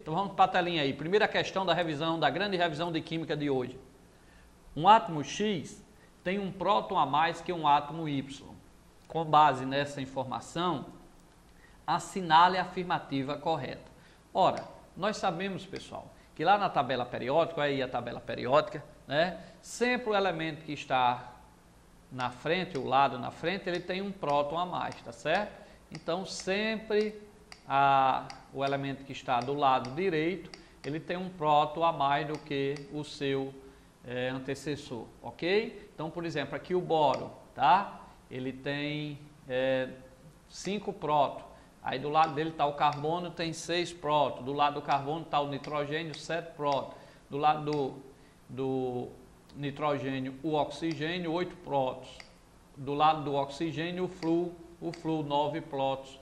Então vamos para a telinha aí. Primeira questão da revisão, da grande revisão de química de hoje. Um átomo X tem um próton a mais que um átomo Y. Com base nessa informação, assinale a afirmativa correta. Ora, nós sabemos, pessoal, que lá na tabela periódica, aí a tabela periódica, né? Sempre o elemento que está na frente, o lado na frente, ele tem um próton a mais, tá certo? Então, sempre o elemento que está do lado direito, ele tem um próton a mais do que o seu antecessor, ok? Então, por exemplo, aqui o boro, tá? Ele tem 5 prótons. Aí do lado dele está o carbono, tem 6 prótons. Do lado do carbono está o nitrogênio, 7 prótons. Do lado do nitrogênio, o oxigênio, 8 prótons. Do lado do oxigênio, o flúor 9 prótons.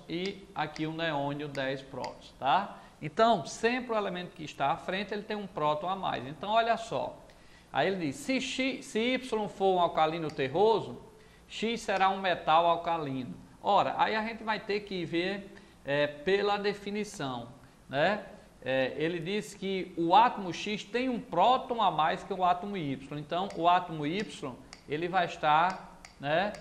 E aqui o neônio, 10 prótons, tá? Então, sempre o elemento que está à frente, ele tem um próton a mais. Então, olha só. Aí ele diz, se Y for um alcalino terroso, X será um metal alcalino. Ora, aí a gente vai ter que ver pela definição, né? Ele diz que o átomo X tem um próton a mais que o átomo Y. Então, o átomo Y, ele vai estar, né,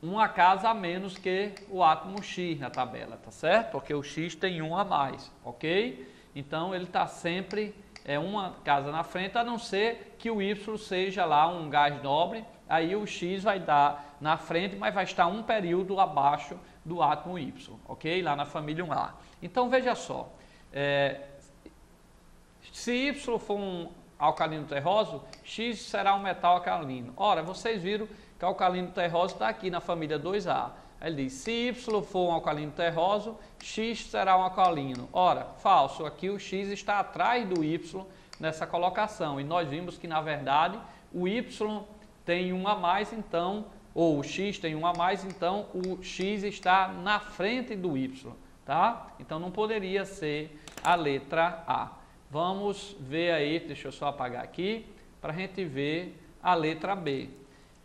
uma casa a menos que o átomo X na tabela, tá certo? Porque o X tem um a mais, ok? Então, ele está sempre uma casa na frente, a não ser que o Y seja lá um gás nobre, aí o X vai dar na frente, mas vai estar um período abaixo do átomo Y, ok? Lá na família 1A. Então, veja só, se Y for um alcalino terroso, X será um metal alcalino. Ora, vocês viram que o alcalino terroso está aqui na família 2A. Aí ele diz, se Y for um alcalino terroso, X será um alcalino. Ora, falso, aqui o X está atrás do Y nessa colocação. E nós vimos que, na verdade, o Y tem um a mais, então, ou o X tem um a mais, então o X está na frente do Y, tá? Então não poderia ser a letra A. Vamos ver aí, deixa eu só apagar aqui, para a gente ver a letra B.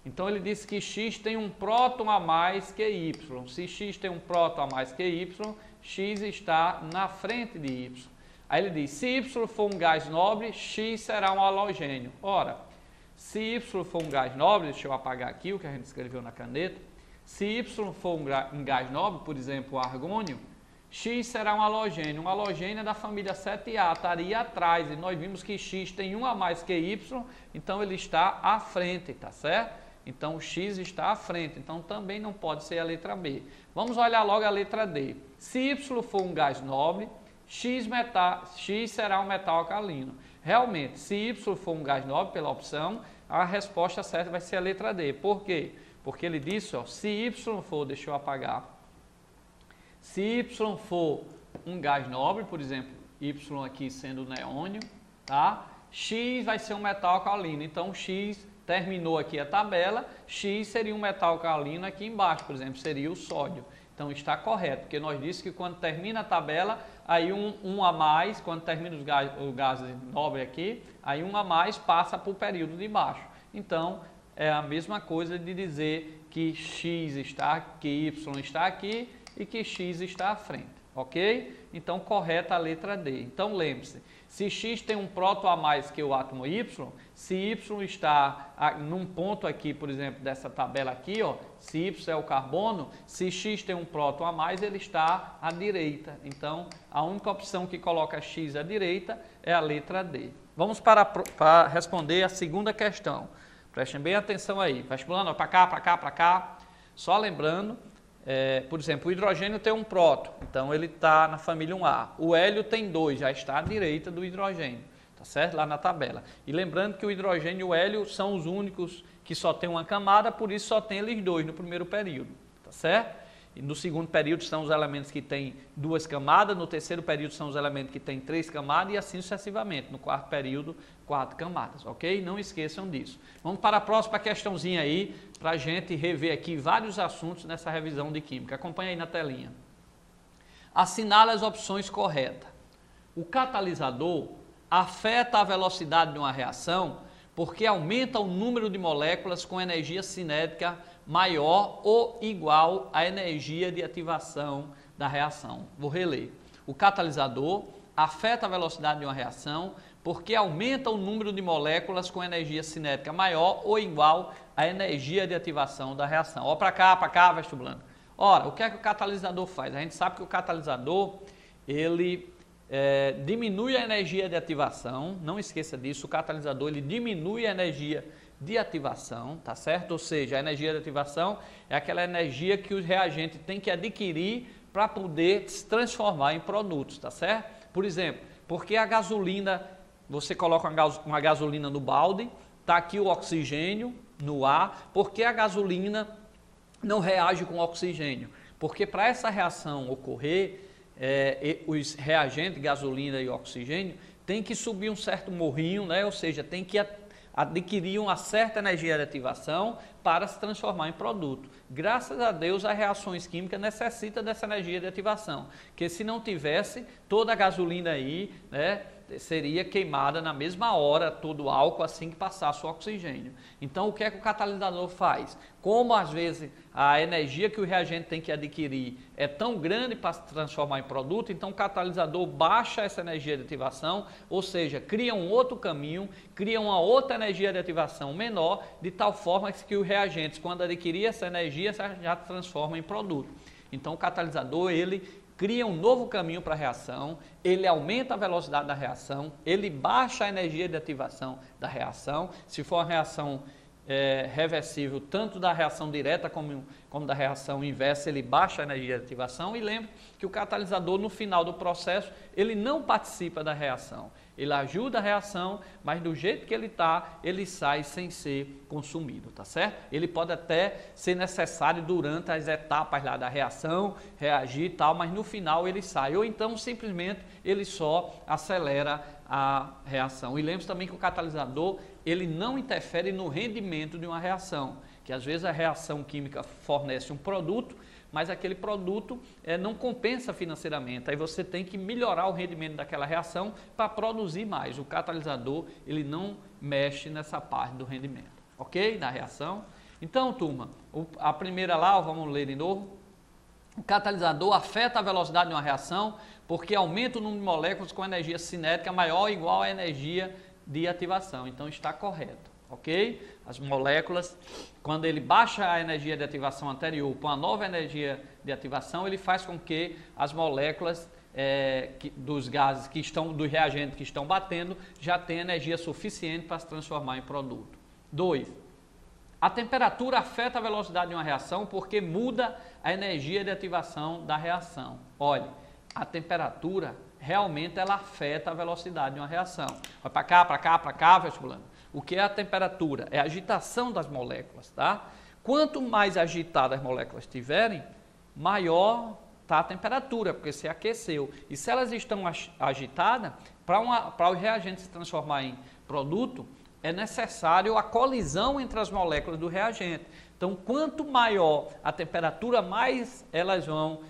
Então ele disse que X tem um próton a mais que Y. Se X tem um próton a mais que Y, X está na frente de Y. Aí ele diz, se Y for um gás nobre, X será um halogênio. Ora, se Y for um gás nobre, deixa eu apagar aqui o que a gente escreveu na caneta. Se Y for um gás nobre, por exemplo, o argônio, X será um halogênio. Um halogênio é da família 7A, estaria atrás. E nós vimos que X tem um a mais que Y, então ele está à frente, tá certo? Então o X está à frente, então também não pode ser a letra B. Vamos olhar logo a letra D. Se Y for um gás nobre, X será um metal alcalino. Realmente, se Y for um gás nobre, pela opção, a resposta certa vai ser a letra D. Por quê? Porque ele disse, ó, se Y for, deixa eu apagar, se Y for um gás nobre, por exemplo, Y aqui sendo neônio, tá? X vai ser um metal alcalino, então X terminou aqui a tabela, X seria um metal alcalino aqui embaixo, por exemplo, seria o sódio. Então está correto, porque nós disse que quando termina a tabela, aí um a mais, quando termina o gás nobre aqui, aí um a mais passa para o período de baixo. Então é a mesma coisa de dizer que X está aqui, Y está aqui e que X está à frente, ok? Então correta a letra D. Então lembre-se, se X tem um próton a mais que o átomo Y, se Y está num ponto aqui, por exemplo, dessa tabela aqui, ó, se Y é o carbono, se X tem um próton a mais, ele está à direita. Então, a única opção que coloca X à direita é a letra D. Vamos para responder a segunda questão. Prestem bem atenção aí. Vai pulando para cá, para cá, para cá. Só lembrando, por exemplo, o hidrogênio tem um próton, então ele está na família 1A. O hélio tem 2, já está à direita do hidrogênio, tá certo? Lá na tabela. E lembrando que o hidrogênio e o hélio são os únicos que só tem uma camada, por isso só tem eles dois no primeiro período, tá certo? E no segundo período são os elementos que têm 2 camadas, no terceiro período são os elementos que têm 3 camadas e assim sucessivamente. No quarto período, 4 camadas, ok? Não esqueçam disso. Vamos para a próxima questãozinha aí, para a gente rever aqui vários assuntos nessa revisão de química. Acompanha aí na telinha. Assinale as opções corretas. O catalisador afeta a velocidade de uma reação porque aumenta o número de moléculas com energia cinética maior ou igual à energia de ativação da reação. Vou reler. O catalisador afeta a velocidade de uma reação porque aumenta o número de moléculas com energia cinética maior ou igual à energia de ativação da reação. Ó, para cá, vestibulando. Ora, o que é que o catalisador faz? A gente sabe que o catalisador, ele diminui a energia de ativação, não esqueça disso, o catalisador ele diminui a energia de ativação, tá certo? Ou seja, a energia de ativação é aquela energia que o reagente tem que adquirir para poder se transformar em produtos, tá certo? Por exemplo, porque a gasolina, você coloca uma gasolina no balde, tá aqui o oxigênio no ar, porque a gasolina não reage com oxigênio? Porque para essa reação ocorrer, os reagentes, gasolina e oxigênio, tem que subir um certo morrinho, né? Ou seja, tem que adquirir uma certa energia de ativação para se transformar em produto. Graças a Deus, as reações químicas necessitam dessa energia de ativação, porque se não tivesse, toda a gasolina aí, né, seria queimada na mesma hora, todo o álcool, assim que passasse o oxigênio. Então, o que é que o catalisador faz? Como às vezes a energia que o reagente tem que adquirir é tão grande para se transformar em produto, então o catalisador baixa essa energia de ativação, ou seja, cria um outro caminho, cria uma outra energia de ativação menor, de tal forma que os reagentes, quando adquirir essa energia, já transforma em produto. Então, o catalisador, ele cria um novo caminho para a reação, ele aumenta a velocidade da reação, ele baixa a energia de ativação da reação. Se for uma reação reversível, tanto da reação direta como da reação inversa, ele baixa a energia de ativação. E lembre que o catalisador, no final do processo, ele não participa da reação. Ele ajuda a reação, mas do jeito que ele está, ele sai sem ser consumido, tá certo? Ele pode até ser necessário durante as etapas lá da reação, reagir e tal, mas no final ele sai. Ou então, simplesmente, ele só acelera a reação. E lembre-se também que o catalisador, ele não interfere no rendimento de uma reação, que às vezes a reação química fornece um produto, mas aquele produto não compensa financeiramente. Aí você tem que melhorar o rendimento daquela reação para produzir mais. O catalisador, ele não mexe nessa parte do rendimento, ok? Da reação. Então, turma, a primeira lá, vamos ler de novo. O catalisador afeta a velocidade de uma reação porque aumenta o número de moléculas com energia cinética maior ou igual à energia de ativação. Então, está correto. Ok? As moléculas, quando ele baixa a energia de ativação anterior para uma nova energia de ativação, ele faz com que as moléculas dos gases dos reagentes que estão batendo, já tenham energia suficiente para se transformar em produto. 2. A temperatura afeta a velocidade de uma reação porque muda a energia de ativação da reação. Olha, a temperatura realmente ela afeta a velocidade de uma reação. Vai para cá, vestibulando. O que é a temperatura? É a agitação das moléculas, tá? Quanto mais agitadas as moléculas estiverem, maior está a temperatura, porque se aqueceu. E se elas estão agitadas, para o reagente se transformar em produto, é necessário a colisão entre as moléculas do reagente. Então, quanto maior a temperatura, mais elas vão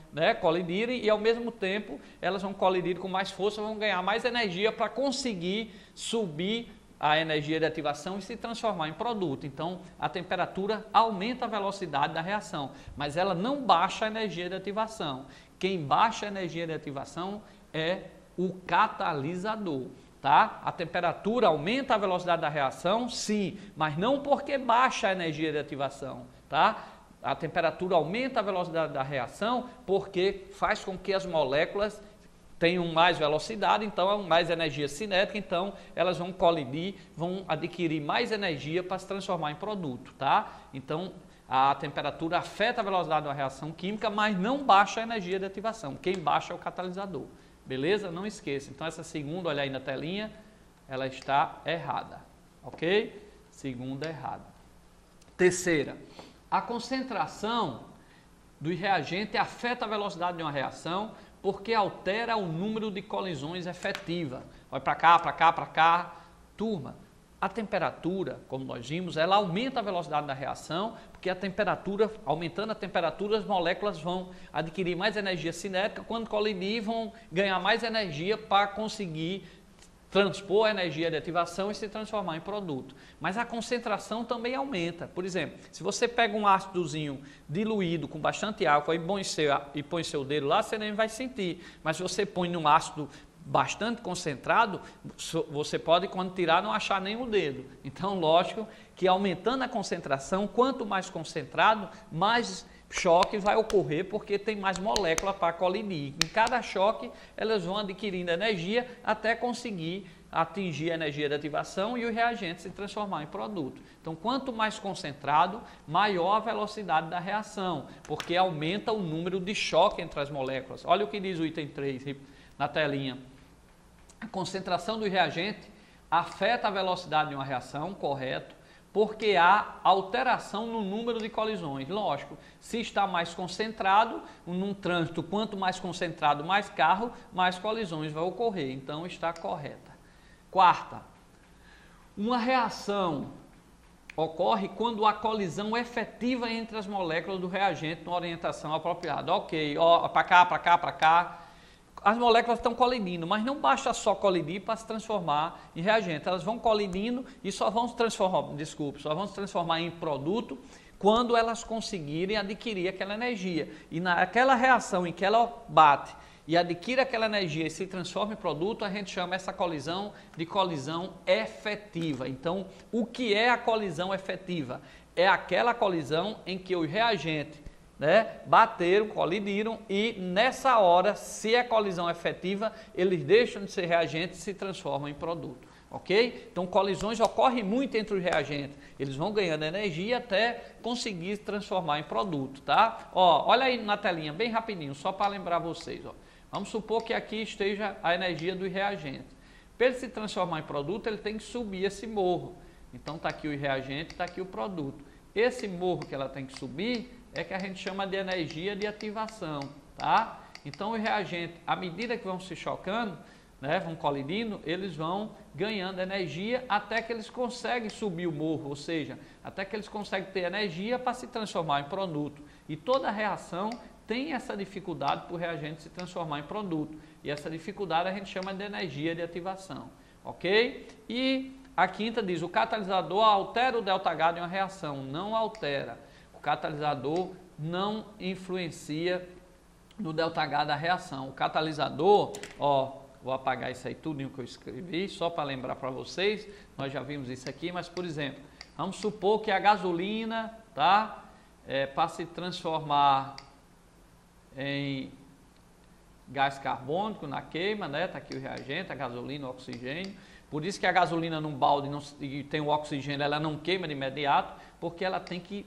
colidir e, ao mesmo tempo, elas vão colidir com mais força, vão ganhar mais energia para conseguir subir a energia de ativação e se transformar em produto. Então, a temperatura aumenta a velocidade da reação, mas ela não baixa a energia de ativação. Quem baixa a energia de ativação é o catalisador. Tá? A temperatura aumenta a velocidade da reação, sim, mas não porque baixa a energia de ativação. Tá? A temperatura aumenta a velocidade da reação porque faz com que as moléculas tenham mais velocidade, então mais energia cinética, então elas vão colidir, vão adquirir mais energia para se transformar em produto. Tá? Então, a temperatura afeta a velocidade da reação química, mas não baixa a energia de ativação. Quem baixa é o catalisador. Beleza? Não esqueça. Então, essa segunda, olha aí na telinha, ela está errada. Ok? Segunda errada. Terceira, a concentração do reagente afeta a velocidade de uma reação porque altera o número de colisões efetivas. Vai para cá. Turma, a temperatura, como nós vimos, ela aumenta a velocidade da reação, porque a temperatura, aumentando a temperatura, as moléculas vão adquirir mais energia cinética, quando colidir vão ganhar mais energia para conseguir transpor a energia de ativação e se transformar em produto. Mas a concentração também aumenta. Por exemplo, se você pega um ácidozinho diluído com bastante álcool e põe seu dedo lá, você nem vai sentir. Mas se você põe num ácido bastante concentrado, você pode, quando tirar, não achar nem o dedo. Então, lógico que aumentando a concentração, quanto mais concentrado, mais choque vai ocorrer, porque tem mais molécula para colidir. Em cada choque, elas vão adquirindo energia até conseguir atingir a energia de ativação e o reagente se transformar em produto. Então, quanto mais concentrado, maior a velocidade da reação, porque aumenta o número de choque entre as moléculas. Olha o que diz o item 3 na telinha. A concentração do reagente afeta a velocidade de uma reação, correto, porque há alteração no número de colisões. Lógico, se está mais concentrado, num trânsito, quanto mais concentrado, mais carro, mais colisões vai ocorrer. Então, está correta. Quarta, uma reação ocorre quando há colisão efetiva entre as moléculas do reagente numa orientação apropriada. Ok, ó, para cá, para cá, para cá. As moléculas estão colidindo, mas não basta só colidir para se transformar em reagente. Elas vão colidindo e só vão se transformar em produto quando elas conseguirem adquirir aquela energia. E naquela reação em que ela bate e adquire aquela energia e se transforma em produto, a gente chama essa colisão de colisão efetiva. Então, o que é a colisão efetiva? É aquela colisão em que o reagente bateram, colidiram e nessa hora, se é colisão efetiva, eles deixam de ser reagentes e se transformam em produto, ok? Então, colisões ocorrem muito entre os reagentes, eles vão ganhando energia até conseguir se transformar em produto, tá? Ó, olha aí na telinha, bem rapidinho, só para lembrar vocês, ó. Vamos supor que aqui esteja a energia do reagente. Para ele se transformar em produto, ele tem que subir esse morro. Então, está aqui o reagente, está aqui o produto. Esse morro que ela tem que subir é que a gente chama de energia de ativação, tá? Então, o reagente, à medida que vão se chocando, vão colidindo, eles vão ganhando energia até que eles conseguem subir o morro, ou seja, até que eles conseguem ter energia para se transformar em produto. E toda reação tem essa dificuldade para o reagente se transformar em produto. E essa dificuldade a gente chama de energia de ativação, ok? E a quinta diz, o catalisador altera o ΔH de uma reação, não altera. O catalisador não influencia no ΔH da reação. O catalisador, ó, vou apagar isso aí tudo que eu escrevi, só para lembrar para vocês, nós já vimos isso aqui, mas por exemplo, vamos supor que a gasolina, tá, para se transformar em gás carbônico na queima, né, tá aqui o reagente, a gasolina, o oxigênio. Por isso que a gasolina num balde e tem o oxigênio, ela não queima de imediato, porque ela tem que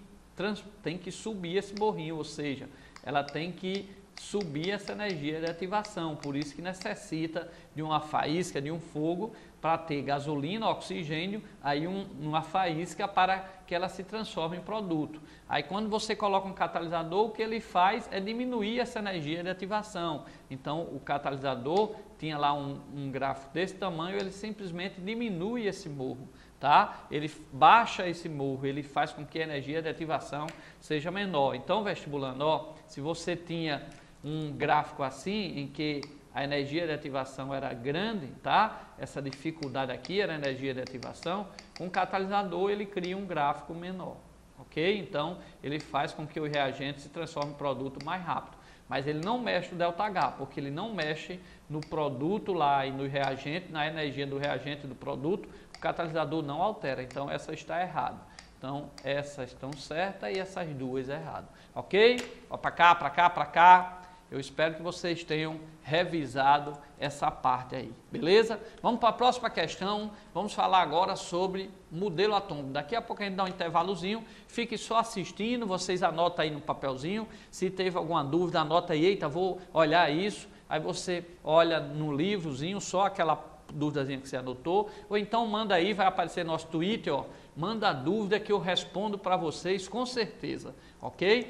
subir esse morrinho, ou seja, ela tem que subir essa energia de ativação, por isso que necessita de uma faísca, de um fogo, para ter gasolina, oxigênio, aí uma faísca para que ela se transforme em produto. Aí quando você coloca um catalisador, o que ele faz é diminuir essa energia de ativação. Então o catalisador tinha lá um gráfico desse tamanho, ele simplesmente diminui esse morro, tá? Ele baixa esse morro, ele faz com que a energia de ativação seja menor. Então, vestibulando, ó, se você tinha um gráfico assim, em que a energia de ativação era grande, tá? Essa dificuldade aqui era a energia de ativação, com o catalisador ele cria um gráfico menor, ok? Então, ele faz com que o reagente se transforme em produto mais rápido. Mas ele não mexe no ΔH, porque ele não mexe no produto lá e no reagente, na energia do reagente do produto, o catalisador não altera, então essa está errada. Então, essas estão certas e essas duas erradas, ok? Ó, para cá, para cá, para cá. Eu espero que vocês tenham revisado essa parte aí, beleza? Vamos para a próxima questão, vamos falar agora sobre modelo atômico. Daqui a pouco a gente dá um intervalozinho, fique só assistindo, vocês anotam aí no papelzinho, se teve alguma dúvida, anota aí, eita, vou olhar isso, aí você olha no livrozinho, só aquela dúvidazinha que você anotou, ou então manda aí, vai aparecer nosso Twitter, ó, manda a dúvida que eu respondo para vocês com certeza, ok?